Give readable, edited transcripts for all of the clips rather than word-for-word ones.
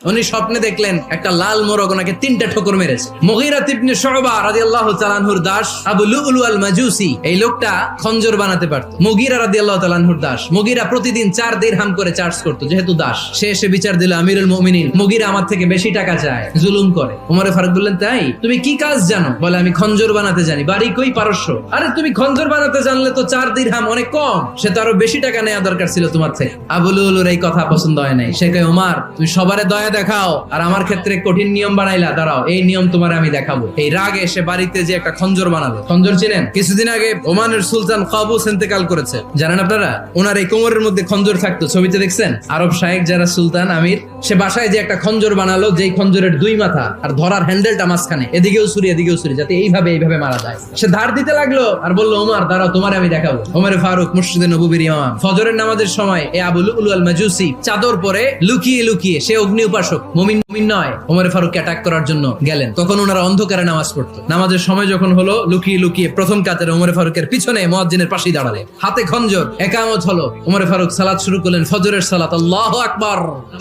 উনি স্বপ্নে দেখলেন একটা লাল মোরগ ওনাকে 3টা ঠোকর মেরেছে। মুগীরা ইবনে শুবা রাদিয়াল্লাহু তাআলা আনহুর দাস আবু লুলু আল মাজুসি, এই লোকটা খঞ্জর বানাতে পারত। মুগীরা রাদিয়াল্লাহু তাআলা আনহুর দাস। মুগীরা প্রতিদিন 4 দিরহাম করে চার্জ করত, যেহেতু দাস। সে এসে বিচার দিল, আমিরুল মুমিনিন, মুগীরা আমার থেকে বেশি টাকা চায়, জুলুম করে। ওমরে ফারুক বললেন, তাই? তুমি কি কাজ জানো? বলে, আমি খঞ্জর বানাতে জানি। বাড়ি কই? পারস্য। আরে তুমি খঞ্জর বানাতে জানলে তো 4 দিরহাম অনেক কম, সে তো আরো বেশি টাকা নেওয়া দরকার ছিল তোমার থেকে। আবু লুলুর এই কথা পছন্দ হয় নাই। সে কয়, ওমর, তুমি সবারে দয়া দেখাও আর আমার ক্ষেত্রে কঠিন নিয়ম বানাইলা, দাঁড়াও এই নিয়ম তোমার আমি দেখাবো। এই রাগে সে বাড়িতে যে একটা খঞ্জর বানালো। খঞ্জর চিনেন? কিছুদিন আগে ওমানের সুলতান কাবুস ইন্তেকাল করেছে, জানেন আপনারা? ওনার এই কোমরের মধ্যে খঞ্জর থাকতো, ছবিতে দেখছেন? আরব শায়েখ যারা সুলতান আমির, সে বাসায় যে একটা খঞ্জর বানালো, যেই খঞ্জরের 2 মাথা আর ধরার হ্যান্ডেলটা মাঝখানে, এদিকেও ছুরি এদিকেও ছুরি, যাতে এইভাবে মারা যায়। সে ধার দিতে লাগলো আর বললো, ওমর দাঁড়াও, তোমার আমি দেখাবো। ওমরে ফারুক মসজিদে নববীর ইমাম, ফজরের নামাজের সময় এই আবু লুলু আল মাজুসি চাদর পরে লুকিয়ে লুকিয়ে, সে অগ্নি উপাসক, মুমিন নয়, ওমরে ফারুককে অ্যাটাক করার জন্য গেলেন। তখন ওনারা অন্ধকারে নামাজ পড়তো। নামাজের সময় যখন হলো, লুকিয়ে লুকিয়ে প্রথম কাতারে ওমরে ফারুকের পিছনে মুয়াজ্জিনের পাশেই দাঁড়ালেন, হাতে খঞ্জর। একামত হলো, ওমরে ফারুক সালাত শুরু করলেন, ফজরের সালাত, আল্লাহু আকবার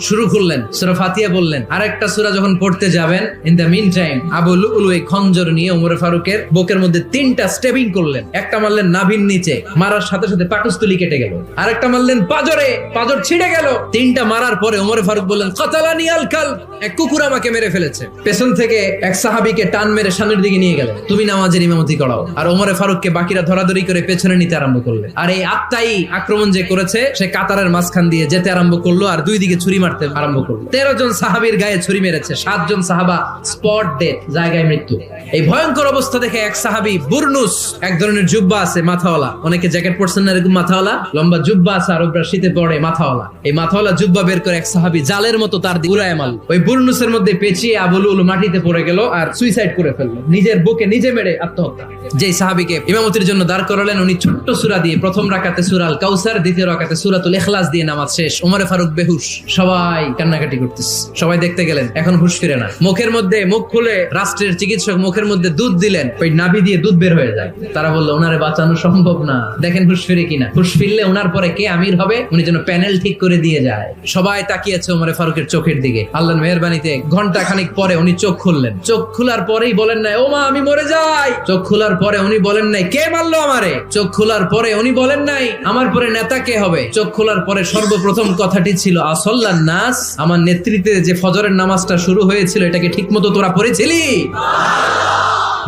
শুরু করলেন, সূরা ফাতিহা বললেন। আরেকটা সূরা যখন পড়তে যাবেন, in the meantime Abu Lulu এই খঞ্জর নিয়ে ওমরে ফারুকের বুকের মধ্যে 3টা স্টেবিং করলেন। একটা মারলেন নাভির নিচে, মারার সাথে সাথে পাকস্থলী কেটে গেল। আরেকটা মারলেন পাজরে, পাজর ছিঁড়ে গেল। 3টা মারার পরে ওমরে ফারুক বললেন, কাতালানি আল কালব, এক কুকুর আমাকে মেরে ফেলেছে। পেছন থেকে এক সাহাবীকে টান মেরে সামনের দিকে নিয়ে গেলেন, তুমি নামাজের ইমামতি করাও। আর ওমরে ফারুককে বাকিরা ধরাধরি করে পেছনে নিতে আরম্ভ করলেন। আর এই আত্মাই আক্রমণ যে করেছে, সে কাতারের মাঝখান দিয়ে যেতে আরম্ভ করলো আর 2 দিকে ছুরি মারতে আরম্ভ করলো। 13 জন সাহাবীর গায়ে ছুরি মেরেছে, 7 জন সাহাবা স্পট ডেথ, জায়গায় মৃত্যু। এই ভয়ঙ্কর অবস্থা দেখে এক সাহাবী, বুরনুস, এক ধরনের জুব্বা আছে মাথাওয়ালা, অনেকে জ্যাকেট পরছেন না এরকম মাথাওয়ালা, লম্বা জুব্বা আছে, আরবরা শীতে পরে মাথাওয়ালা, এই মাথাওয়ালা জুব্বা বের করে এক সাহাবী জালের মতো তার দিয়ে উড়ায় মারল। ওই বুরনুসের মধ্যে পেঁচিয়ে আবু লুলু মাটিতে পড়ে গেল আর সুইসাইড করে ফেললো, নিজের বুকে নিজে মেরে আত্মহত্যা। যেই সাহাবীকে ইমামতির জন্য দাঁড় করালেন, উনি ছোট্ট সূরা দিয়ে প্রথম রাকাতে সূরা আল কাউসার, দ্বিতীয় রাকাতে সূরাতুল ইখলাস দিয়ে নামাজ শেষ। ওমরে ফারুক বেহুশ, সবাই কান্নাকাটি করতেছে। সবাই দেখতে গেলেন, এখন হুঁশ ফিরে না। মুখের মধ্যে, মুখ খুলে রাষ্ট্রের চিকিৎসক মুখের মধ্যে দুধ দিলেন, ওই নাভি দিয়ে দুধ বের হয়ে যায়। তারা বললো, ওনারে বাঁচানো সম্ভব না, দেখেন হুঁশ ফিরে কিনা। হুঁশ ফিরলে ওনার পরে কে আমির হবে, উনি যেন প্যানেল ঠিক করে দিয়ে যায়। সবাই তাকিয়েছে ওমরে ফারুকের চোখের দিকে। আল্লাহর মেহেরবানিতে ঘন্টা খানিক পরে উনি চোখ খুললেন। চোখ খোলার পরেই বলেন নাই, ও মা আমি মরে যাই। চোখ খোলার পরে উনি বলেন নাই, কে মারলো আমারে। চোখ খোলার পরে উনি বলেন নাই, আমার পরে নেতা কে হবে। চোখ খোলার পরে সর্বপ্রথম কথাটি ছিল, আসল্লান নাস, আমার নেতৃত্বে যে ফজরের নামাজটা শুরু হয়েছিল, এটাকে ঠিক মতো তোরা পড়েছিলি?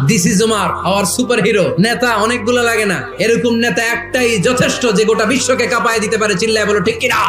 This is Omar, our super hero. নেতা অনেকগুলো লাগে না, এরকম নেতা একটাই যথেষ্ট, যে গোটা বিশ্বকে কাঁপায় দিতে পারে। চিল্লায় বলো ঠিক কিনা?